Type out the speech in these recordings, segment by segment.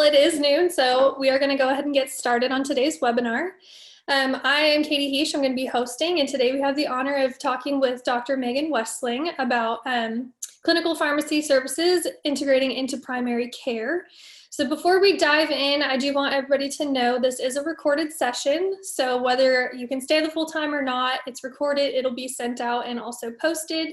it is noon, so we are going to go ahead and get started on today's webinar. I am Katie Heesh. I'm going to be hosting, and today we have the honor of talking with Dr. Megan Wesling about clinical pharmacy services integrating into primary care. So before we dive in, I do want everybody to know this is a recorded session. So whether you can stay the full time or not, it's recorded, it'll be sent out and also posted.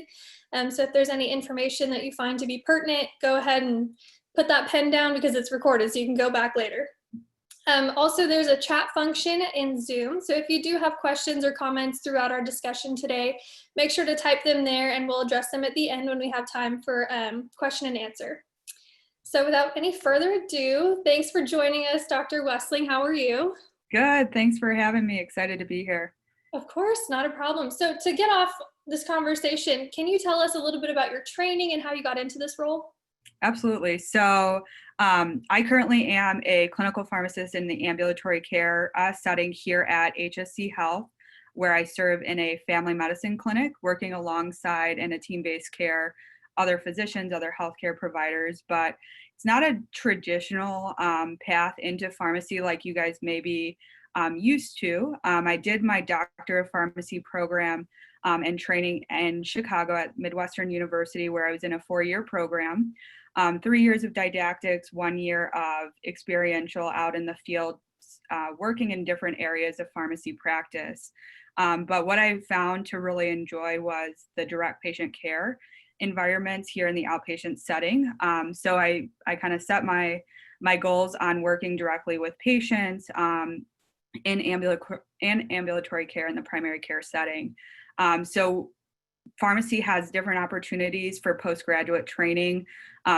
So if there's any information that you find to be pertinent, go ahead and put that pen down because it's recorded so you can go back later. Also, there's a chat function in Zoom. So if you do have questions or comments throughout our discussion today, make sure to type them there and we'll address them at the end when we have time for question and answer. So without any further ado, thanks for joining us, Dr. Wesling. How are you? Good. Thanks for having me. Excited to be here. Of course, not a problem. So to get off this conversation, can you tell us a little bit about your training and how you got into this role? Absolutely. So I currently am a clinical pharmacist in the ambulatory care setting here at HSC Health, where I serve in a family medicine clinic, working alongside in a team-based care, other physicians, other healthcare providers, but it's not a traditional path into pharmacy like you guys may be used to. I did my Doctor of Pharmacy program and training in Chicago at Midwestern University, where I was in a 4-year program. 3 years of didactics, 1 year of experiential out in the field, working in different areas of pharmacy practice. But what I found to really enjoy was the direct patient care environments here in the outpatient setting. So I kind of set my goals on working directly with patients in ambulatory care in the primary care setting. So pharmacy has different opportunities for postgraduate training.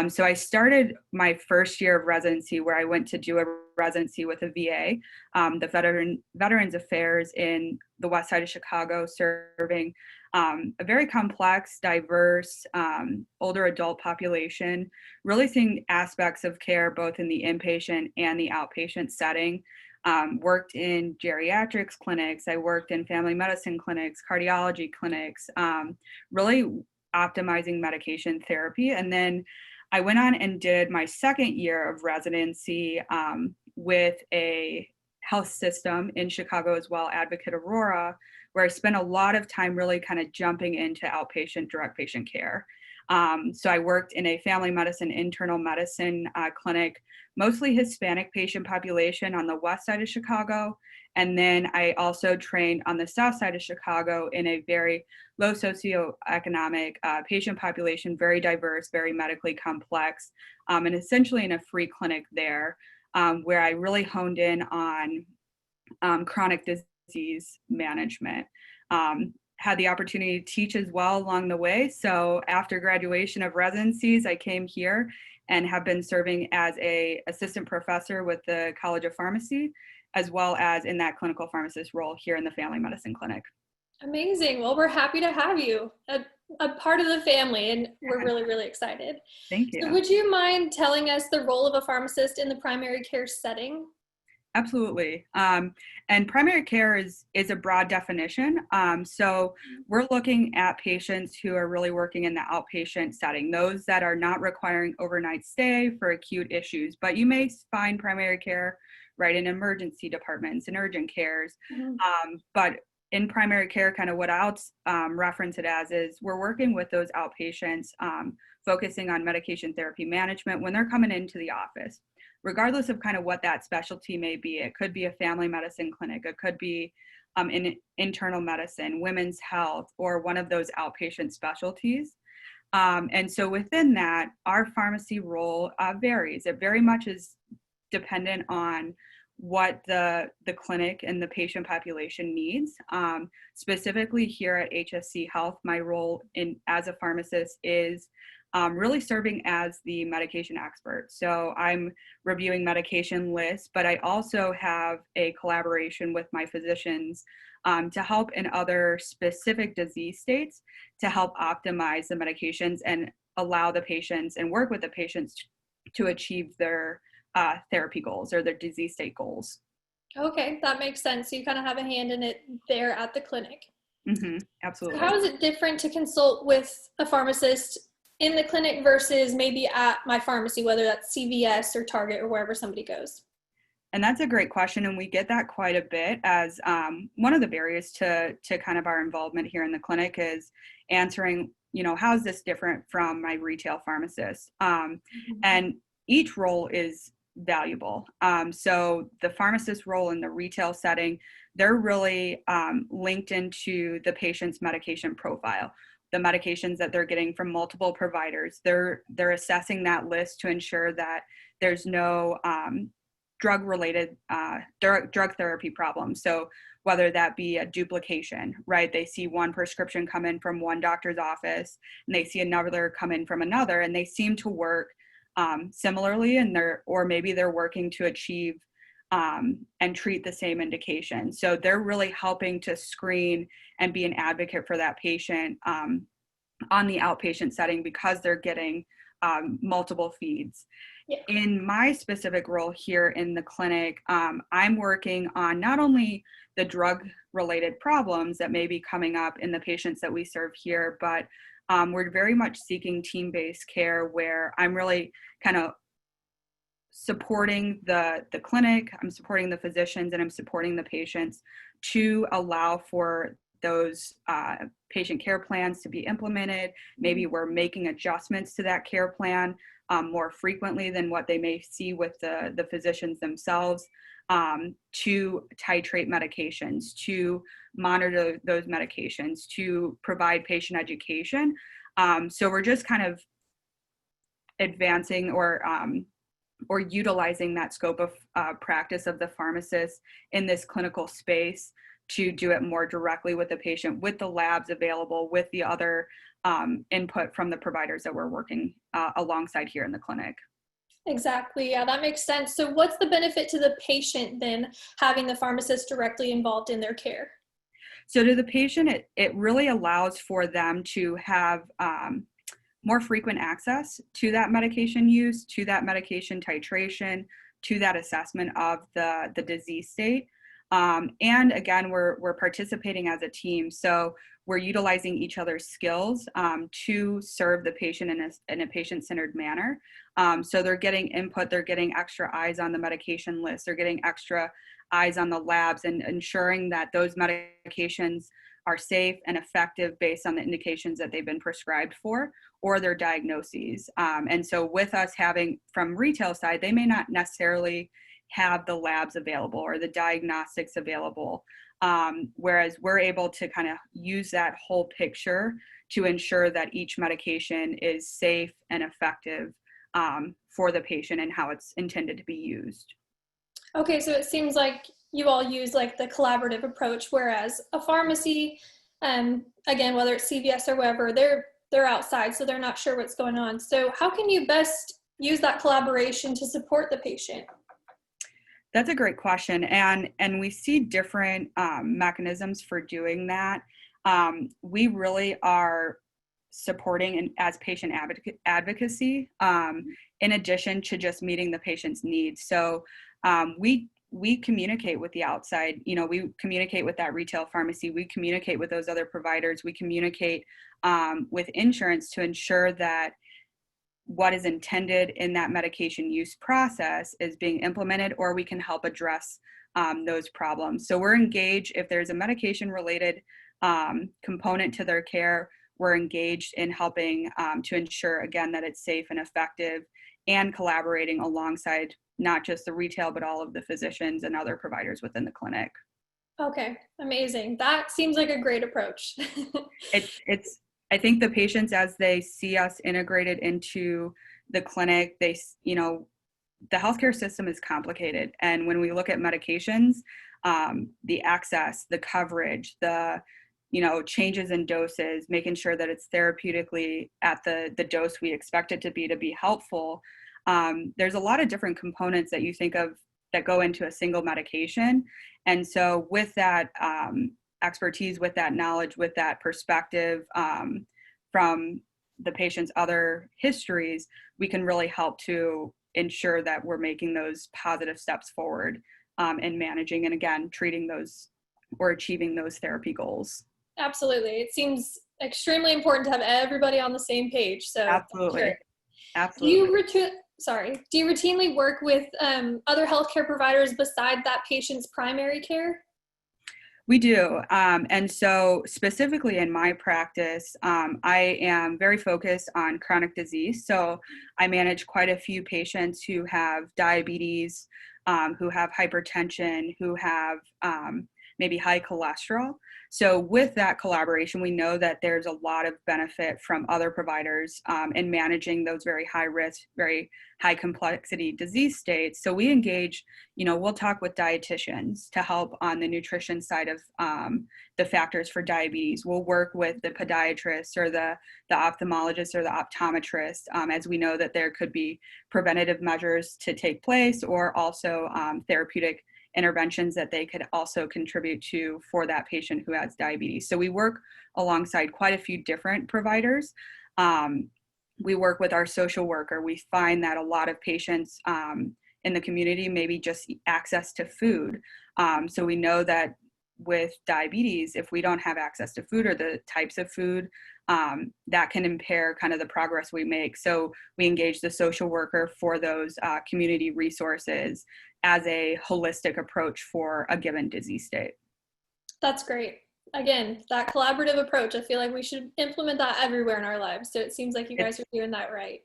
So I started my first year of residency where I went to do a residency with a VA, the Veterans Affairs in the west side of Chicago, serving a very complex, diverse, older adult population, really seeing aspects of care both in the inpatient and the outpatient setting. Worked in geriatrics clinics, I worked in family medicine clinics, cardiology clinics, really optimizing medication therapy. And then I went on and did my second year of residency with a health system in Chicago as well, Advocate Aurora, where I spent a lot of time really kind of jumping into outpatient, direct patient care. So I worked in a family medicine, internal medicine clinic, mostly Hispanic patient population on the west side of Chicago. And then I also trained on the south side of Chicago in a very low socioeconomic patient population, very diverse, very medically complex, and essentially in a free clinic there, where I really honed in on chronic disease management. Had the opportunity to teach as well along the way. So after graduation of residencies, I came here and have been serving as an assistant professor with the College of Pharmacy, as well as in that clinical pharmacist role here in the family medicine clinic. Amazing. Well, we're happy to have you, a part of the family, and we're really, really excited. Thank you. So would you mind telling us the role of a pharmacist in the primary care setting? Absolutely. And primary care is a broad definition. So we're looking at patients who are really working in the outpatient setting, those that are not requiring overnight stay for acute issues, but you may find primary care right in emergency departments and urgent cares. But in primary care, kind of what I'll reference it as is we're working with those outpatients, focusing on medication therapy management when they're coming into the office. Regardless of kind of what that specialty may be. It could be a family medicine clinic, it could be in internal medicine, women's health, or one of those outpatient specialties. And so within that, our pharmacy role varies. It very much is dependent on what the clinic and the patient population needs. Specifically here at HSC Health, my role as a pharmacist is really serving as the medication expert. So I'm reviewing medication lists, but I also have a collaboration with my physicians to help in other specific disease states to help optimize the medications and allow the patients and work with the patients to achieve their therapy goals or their disease state goals. Okay, that makes sense. So you kind of have a hand in it there at the clinic. Absolutely. So how is it different to consult with a pharmacist in the clinic versus maybe at my pharmacy, whether that's CVS or Target or wherever somebody goes? And that's a great question, and we get that quite a bit as one of the barriers to kind of our involvement here in the clinic is answering, how is this different from my retail pharmacist? And each role is valuable. So the pharmacist role in the retail setting, they're really linked into the patient's medication profile, the medications that they're getting from multiple providers. They're assessing that list to ensure that there's no drug-related drug therapy problems. So whether that be a duplication, right? They see one prescription come in from one doctor's office and they see another come in from another, and they seem to work similarly, and or maybe they're working to achieve and treat the same indication. So they're really helping to screen and be an advocate for that patient on the outpatient setting because they're getting multiple feeds. Yeah. In my specific role here in the clinic, I'm working on not only the drug-related problems that may be coming up in the patients that we serve here, but we're very much seeking team-based care where I'm really kind of supporting the clinic, I'm supporting the physicians, and I'm supporting the patients to allow for those patient care plans to be implemented. Maybe we're making adjustments to that care plan more frequently than what they may see with the physicians themselves, to titrate medications, to monitor those medications, to provide patient education. So we're just kind of advancing or utilizing that scope of practice of the pharmacist in this clinical space to do it more directly with the patient, with the labs available, with the other input from the providers that we're working alongside here in the clinic. Exactly. Yeah, that makes sense. So what's the benefit to the patient then having the pharmacist directly involved in their care? So to the patient, it really allows for them to have more frequent access to that medication use, to that medication titration, to that assessment of the disease state. And again, we're participating as a team. So we're utilizing each other's skills to serve the patient in a patient-centered manner. So they're getting input, they're getting extra eyes on the medication list, they're getting extra eyes on the labs, and ensuring that those medications are safe and effective based on the indications that they've been prescribed for or their diagnoses. And so with us having from retail side, they may not necessarily have the labs available or the diagnostics available, whereas we're able to kind of use that whole picture to ensure that each medication is safe and effective for the patient and how it's intended to be used. Okay, so it seems like you all use like the collaborative approach, whereas a pharmacy, again, whether it's CVS or wherever, they're outside, so they're not sure what's going on. So how can you best use that collaboration to support the patient? That's a great question, and we see different mechanisms for doing that. We really are supporting as patient advocacy in addition to just meeting the patient's needs. So we communicate with the outside, we communicate with that retail pharmacy, we communicate with those other providers, we communicate with insurance to ensure that what is intended in that medication use process is being implemented, or we can help address those problems. So we're engaged if there's a medication related component to their care, we're engaged in helping to ensure, again, that it's safe and effective, and collaborating alongside not just the retail, but all of the physicians and other providers within the clinic. Okay, amazing. That seems like a great approach. I think the patients, as they see us integrated into the clinic, the healthcare system is complicated. And when we look at medications, the access, the coverage, the changes in doses, making sure that it's therapeutically at the dose we expect it to be helpful. There's a lot of different components that you think of that go into a single medication. And so with that expertise, with that knowledge, with that perspective from the patient's other histories, we can really help to ensure that we're making those positive steps forward in managing and, again, treating those or achieving those therapy goals. Absolutely. It seems Extremely important to have everybody on the same page. So sure. Absolutely. Do you Absolutely. do you routinely work with other healthcare providers beside that patient's primary care? We do. And so, specifically in my practice, I am very focused on chronic disease. So, I manage quite a few patients who have diabetes, who have hypertension, who have maybe high cholesterol. So, with that collaboration, we know that there's a lot of benefit from other providers in managing those very high risk, very high complexity disease states. So, we engage, we'll talk with dietitians to help on the nutrition side of the factors for diabetes. We'll work with the podiatrist or the ophthalmologist or the optometrist, as we know that there could be preventative measures to take place, or also therapeutic interventions that they could also contribute to for that patient who has diabetes. So we work alongside quite a few different providers. We work with our social worker. We find that a lot of patients in the community maybe just access to food. So we know that with diabetes, if we don't have access to food or the types of food, that can impair kind of the progress we make. So we engage the social worker for those community resources as a holistic approach for a given disease state. That's great. Again, that collaborative approach, I feel like we should implement that everywhere in our lives. So it seems like you guys are doing that right.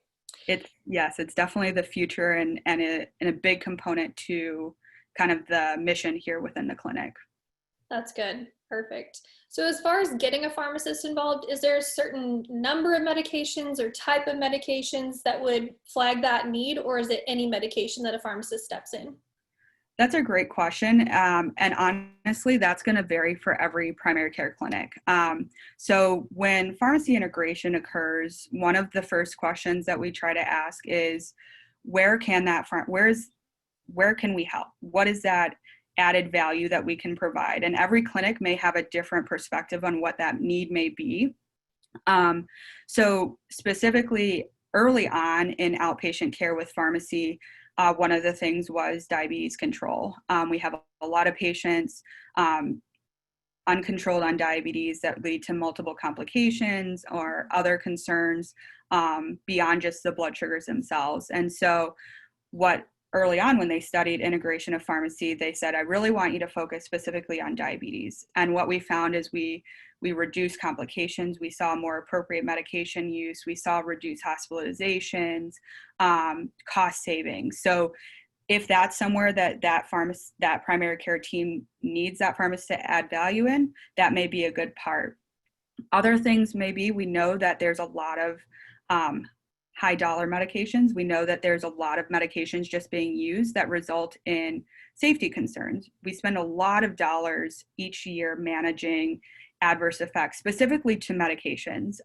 Yes, it's definitely the future and a big component to kind of the mission here within the clinic. That's good. Perfect. So as far as getting a pharmacist involved, is there a certain number of medications or type of medications that would flag that need, or is it any medication that a pharmacist steps in? That's a great question. And honestly, that's going to vary for every primary care clinic. So when pharmacy integration occurs, one of the first questions that we try to ask is, where can we help? What is that added value that we can provide? And every clinic may have a different perspective on what that need may be. So specifically early on in outpatient care with pharmacy, one of the things was diabetes control. We have a lot of patients uncontrolled on diabetes that lead to multiple complications or other concerns beyond just the blood sugars themselves. And so what early on when they studied integration of pharmacy, they said, I really want you to focus specifically on diabetes. And what we found is we reduced complications, we saw more appropriate medication use, we saw reduced hospitalizations, cost savings. So if that's somewhere that primary care team needs that pharmacist to add value in, that may be a good part. Other things maybe we know that there's a lot of high dollar medications. We know that there's a lot of medications just being used that result in safety concerns. We spend a lot of dollars each year managing adverse effects, specifically to medications.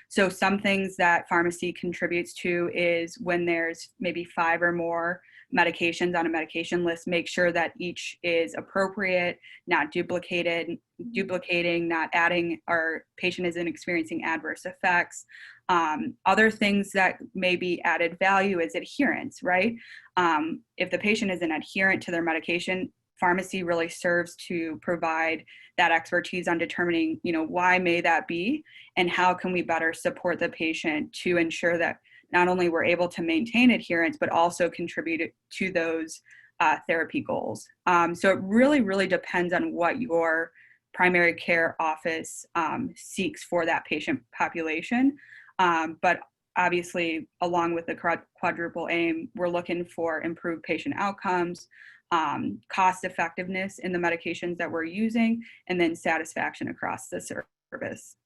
So some things that pharmacy contributes to is when there's maybe 5 or more medications on a medication list, make sure that each is appropriate, not duplicating, not adding, or patient isn't experiencing adverse effects. Other things that may be added value is adherence, right? If the patient isn't adherent to their medication, pharmacy really serves to provide that expertise on determining, why may that be, and how can we better support the patient to ensure that not only we're able to maintain adherence, but also contribute to those therapy goals. So it really, really depends on what your primary care office seeks for that patient population. But obviously, along with the quadruple aim, we're looking for improved patient outcomes, cost effectiveness in the medications that we're using, and then satisfaction across the service.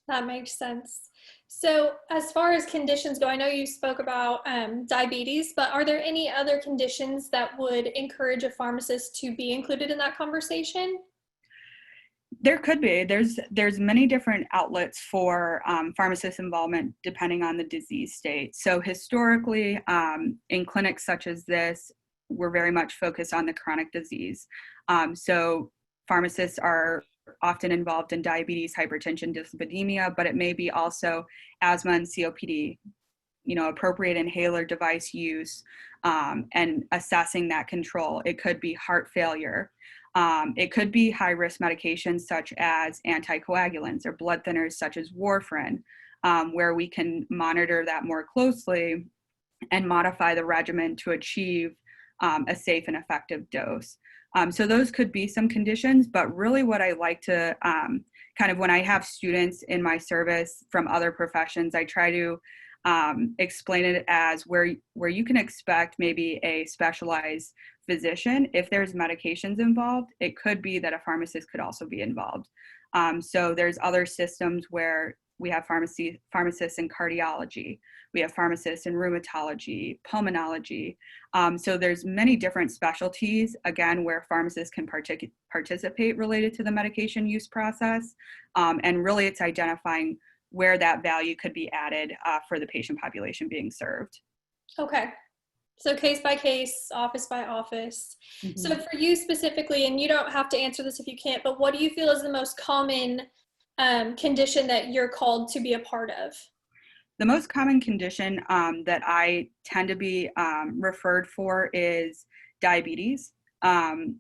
That makes sense. So as far as conditions go, I know you spoke about diabetes, but are there any other conditions that would encourage a pharmacist to be included in that conversation? There could be. There's many different outlets for pharmacist involvement depending on the disease state. So historically, in clinics such as this, we're very much focused on the chronic disease. So pharmacists are often involved in diabetes, hypertension, dyslipidemia, but it may be also asthma and COPD, appropriate inhaler device use, and assessing that control. It could be heart failure. It could be high-risk medications such as anticoagulants or blood thinners such as warfarin, where we can monitor that more closely and modify the regimen to achieve a safe and effective dose. So those could be some conditions, but really what I like to kind of when I have students in my service from other professions, I try to explain it as where you can expect maybe a specialized physician. If there's medications involved, it could be that a pharmacist could also be involved. So there's other systems where we have pharmacists in cardiology, we have pharmacists in rheumatology, pulmonology. So there's many different specialties, again, where pharmacists can participate related to the medication use process. And really it's identifying where that value could be added for the patient population being served. Okay. So case by case, office by office. Mm-hmm. So for you specifically, and you don't have to answer this if you can't, but what do you feel is the most common condition that you're called to be a part of? The most common condition that I tend to be referred for is diabetes. I'm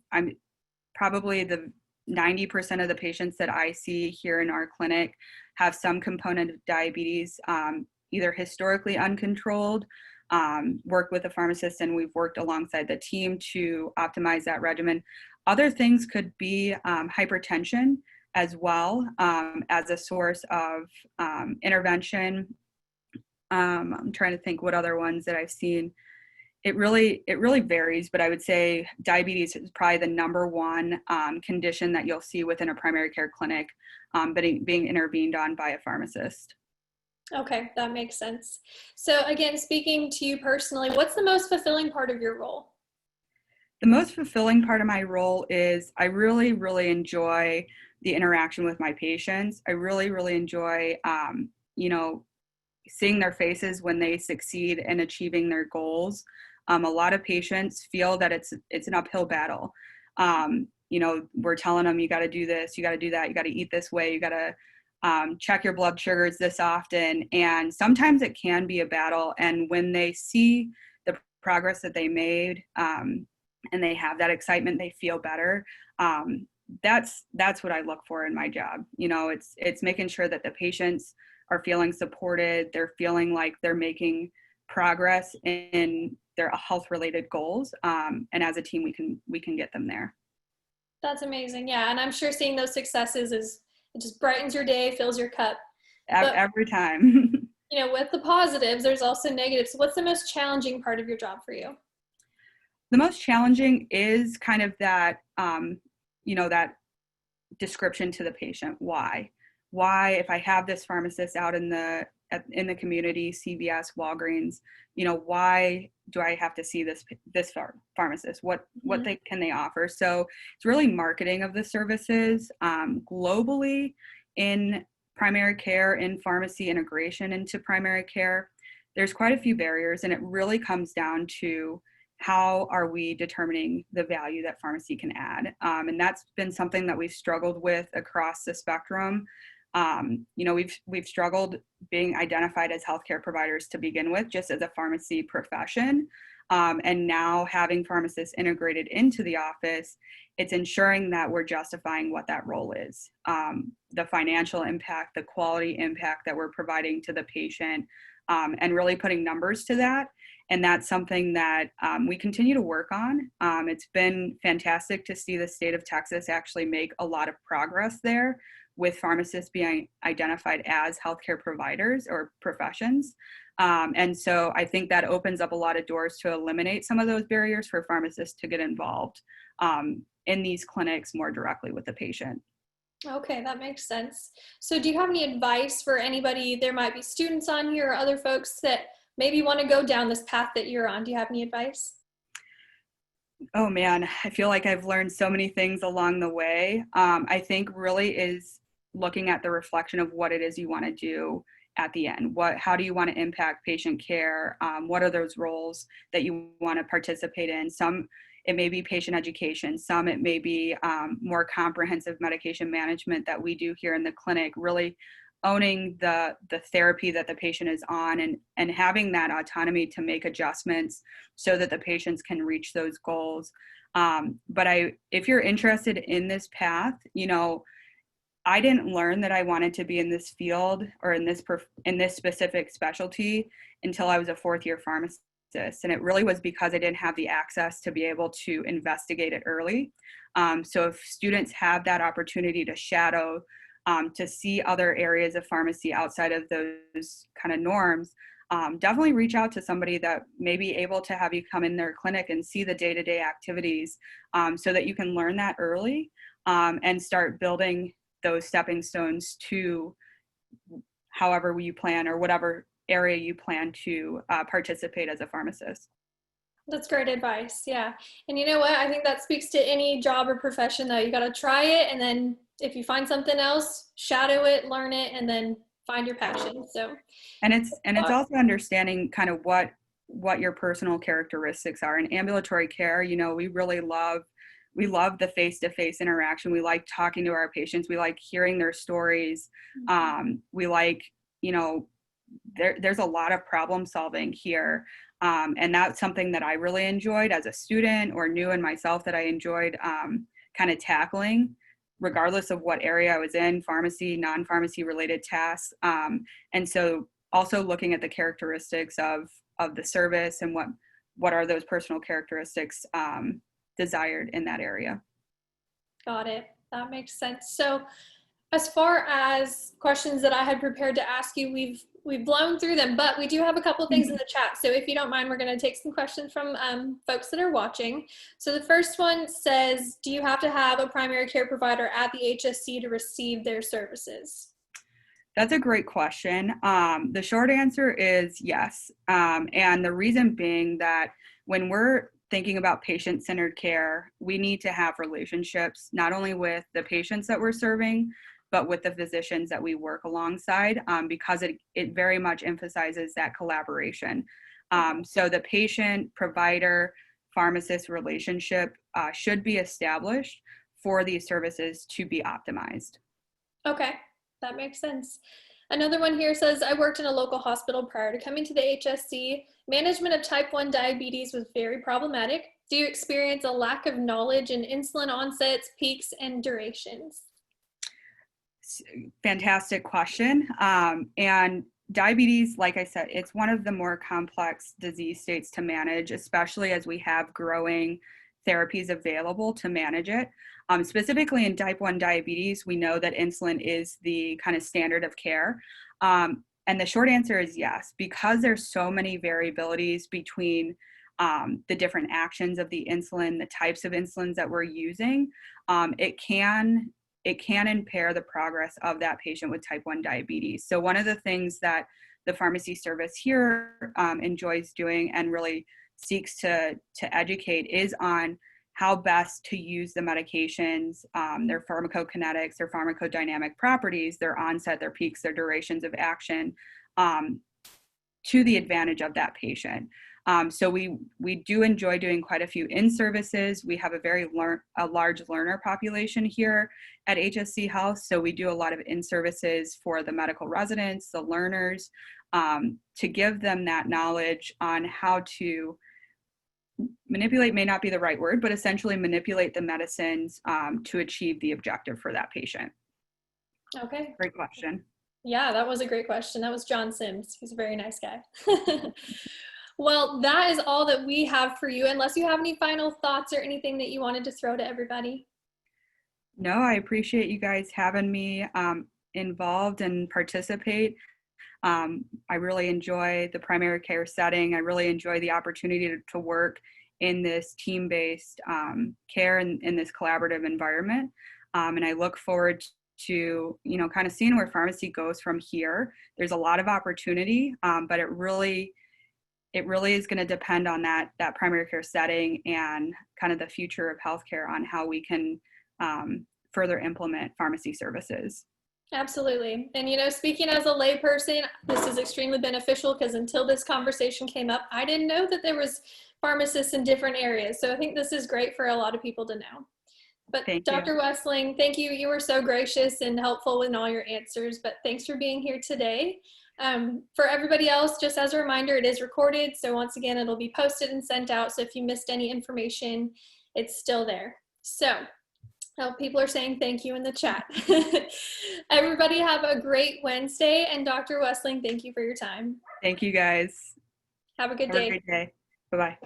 probably the 90% of the patients that I see here in our clinic have some component of diabetes, either historically uncontrolled, work with a pharmacist, and we've worked alongside the team to optimize that regimen. Other things could be hypertension as well, as a source of intervention. I'm trying to think what other ones that I've seen. It really varies, but I would say diabetes is probably the number one condition that you'll see within a primary care clinic, but being intervened on by a pharmacist. Okay, that makes sense. So again, speaking to you personally, what's the most fulfilling part of your role? The most fulfilling part of my role is I really, really enjoy the interaction with my patients. I really, really enjoy, seeing their faces when they succeed in achieving their goals. A lot of patients feel that it's an uphill battle. We're telling them, you got to do this, you got to do that, you got to eat this way, you got to check your blood sugars this often. And sometimes it can be a battle. And when they see the progress that they made and they have that excitement, they feel better. That's what I look for in my job. It's making sure that the patients are feeling supported, they're feeling like they're making progress in their health-related goals, and as a team, we can get them there. That's amazing, yeah, and I'm sure seeing those successes it just brightens your day, fills your cup. Every time. With the positives, there's also negatives. So what's the most challenging part of your job for you? The most challenging is kind of that, that description to the patient. Why, if I have this pharmacist out in the community, CVS, Walgreens, why do I have to see this pharmacist? What can they offer? So it's really marketing of the services globally in primary care, in pharmacy integration into primary care. There's quite a few barriers, and it really comes down to how are we determining the value that pharmacy can add? And that's been something that we've struggled with across the spectrum. We've struggled being identified as healthcare providers to begin with, just as a pharmacy profession. And now having pharmacists integrated into the office, it's ensuring that we're justifying what that role is. The financial impact, the quality impact that we're providing to the patient, and really putting numbers to that. And that's something that we continue to work on. It's been fantastic to see the state of Texas actually make a lot of progress there with pharmacists being identified as healthcare providers or professions. And so I think that opens up a lot of doors to eliminate some of those barriers for pharmacists to get involved in these clinics more directly with the patient. Okay, that makes sense. So do you have any advice for anybody? There might be students on here or other folks that maybe want to go down this path that you're on. Do you have any advice? Oh man, I feel like I've learned so many things along the way. I think really is looking at the reflection of what it is you want to do at the end. How do you want to impact patient care? What are those roles that you want to participate in? Some, it may be patient education. Some, it may be more comprehensive medication management that we do here in the clinic, really owning the therapy that the patient is on, and having that autonomy to make adjustments so that the patients can reach those goals. But if you're interested in this path, I didn't learn that I wanted to be in this field or in this specific specialty until I was a fourth year pharmacist. And it really was because I didn't have the access to be able to investigate it early. So if students have that opportunity to shadow, to see other areas of pharmacy outside of those kind of norms, definitely reach out to somebody that may be able to have you come in their clinic and see the day-to-day activities, so that you can learn that early, and start building those stepping stones to however you plan or whatever area you plan to participate as a pharmacist. That's great advice. Yeah. And you know what? I think that speaks to any job or profession, though. You got to try it. And then if you find something else, shadow it, learn it, and then find your passion. So, and it's also understanding kind of what your personal characteristics are. In ambulatory care, we really love the face-to-face interaction. We like talking to our patients. We like hearing their stories. We like, there's a lot of problem solving here. And that's something that I really enjoyed as a student, or knew in myself that I enjoyed kind of tackling, regardless of what area I was in, pharmacy, non-pharmacy related tasks. And so also looking at the characteristics of the service and what are those personal characteristics desired in that area. Got it. That makes sense. So as far as questions that I had prepared to ask you, we've blown through them, but we do have a couple things in the chat. So if you don't mind, we're going to take some questions from folks that are watching. So the first one says, do you have to have a primary care provider at the HSC to receive their services? That's a great question. The short answer is yes. And the reason being that when we're thinking about patient-centered care, we need to have relationships, not only with the patients that we're serving, but with the physicians that we work alongside, because it very much emphasizes that collaboration. So the patient, provider, pharmacist relationship should be established for these services to be optimized. Okay, that makes sense. Another one here says, I worked in a local hospital prior to coming to the HSC. Management of type 1 diabetes was very problematic. Do you experience a lack of knowledge in insulin onsets, peaks, and durations? Fantastic question. And diabetes, like I said, it's one of the more complex disease states to manage, especially as we have growing therapies available to manage it. Specifically in type 1 diabetes, we know that insulin is the kind of standard of care. And the short answer is yes, because there's so many variabilities between the different actions of the insulin, the types of insulins that we're using. It can impair the progress of that patient with type 1 diabetes. So one of the things that the pharmacy service here enjoys doing and really seeks to educate is on how best to use the medications, their pharmacokinetics, their pharmacodynamic properties, their onset, their peaks, their durations of action, to the advantage of that patient. So we do enjoy doing quite a few in-services. We have a large learner population here at HSC Health. So we do a lot of in-services for the medical residents, the learners, to give them that knowledge on how to manipulate, may not be the right word, but essentially manipulate the medicines to achieve the objective for that patient. Okay. Great question. Yeah, that was a great question. That was John Sims. He's a very nice guy. Well, that is all that we have for you, unless you have any final thoughts or anything that you wanted to throw to everybody. No, I appreciate you guys having me involved and participate. I really enjoy the primary care setting. I really enjoy the opportunity to work in this team-based care and in this collaborative environment. And I look forward to, kind of seeing where pharmacy goes from here. There's a lot of opportunity, but it really is going to depend on that primary care setting and kind of the future of healthcare on how we can further implement pharmacy services. Absolutely. And, speaking as a layperson, this is extremely beneficial because until this conversation came up, I didn't know that there was pharmacists in different areas. So I think this is great for a lot of people to know. But Thank you. Dr. Wesling, thank you. You were so gracious and helpful in all your answers, but thanks for being here today. For everybody else, just as a reminder, it is recorded. So once again, it'll be posted and sent out. So if you missed any information, it's still there. So people are saying thank you in the chat. Everybody have a great Wednesday. And Dr. Wesling, thank you for your time. Thank you guys. Have a good Have day. a great day. Bye-bye.